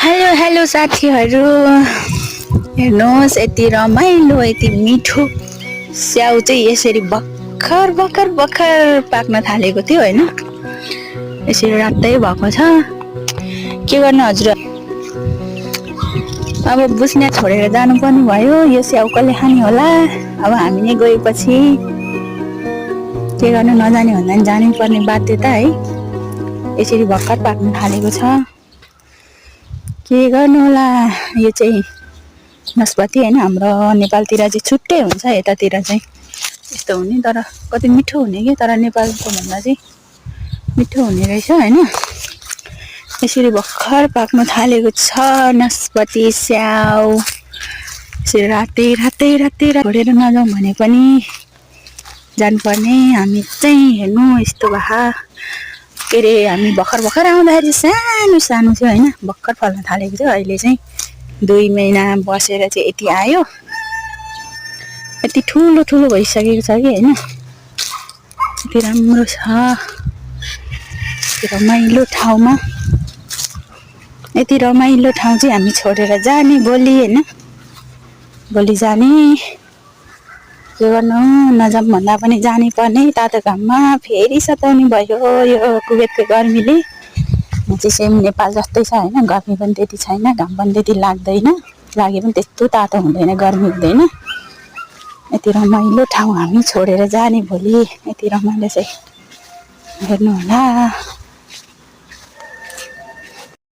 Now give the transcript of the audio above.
Hello hello साथीहरू, हेर्नुहोस् यति रमाइलो यति मिठो स्याउ चाहिँ यसरी भर्खर भर्खर भर्खर पाक्न थालेको थियो हैन। यसरी रातै भएको छ। के गर्नु हजुर, अब बुस्ने छोडेर जानुपर्ने भयो। यो स्याउ कसले खाने होला। अब हामी नै गएपछि के गर्नु, नजाने भन्दा नि जानुपर्ने बाध्यता है। यसरी भर्खर पाक्न थालेको छ। के गर्नु होला। यो चाहिँ नास्पाती हैन, हाम्रो नेपालतिर चाहिँ छुट्टै हुन्छ। यतातिर चाहिँ यस्तो हुने, तर कति मिठो हुने कि, तर नेपालको भन्दा चाहिँ मिठो हुने रहेछ हैन। यसरी भर्खर पाक्न थालेको छ नास्पाती स्याउ। यसरी रातै रातै रातै छोडेर नजाउँ भने पनि जानुपर्ने। हामी चाहिँ हेर्नु यस्तो भए के अरे, हामी भर्खर भर्खर आउँदाखेरि सानो सानो थियो हैन, भर्खर फल्न थालेको थियो। अहिले चाहिँ 2 महिना बसेर चाहिँ यति आयो। यति ठुलो ठुलो भइसकेको छ कि हैन। यति राम्रो छ रमाइलो ठाउँमा। यति रमाइलो ठाउँ चाहिँ हामी छोडेर जाने भोलि हैन। भोलि जाने, के गर्नु, नजाऊँ भन्दा पनि जानै पर्ने। तातो घाममा फेरि सताउने भयो यो कुवेतको गर्मीले। म चाहिँ सेम नेपाल जस्तै छ हैन, गर्मी पनि त्यति छैन, घाम पनि त्यति लाग्दैन, लागे पनि त्यस्तो तातो हुँदैन, गर्मी हुँदैन। यति रमाइलो ठाउँ हामी छोडेर जाने भोलि। यति रमाइलो चाहिँ हेर्नु होला।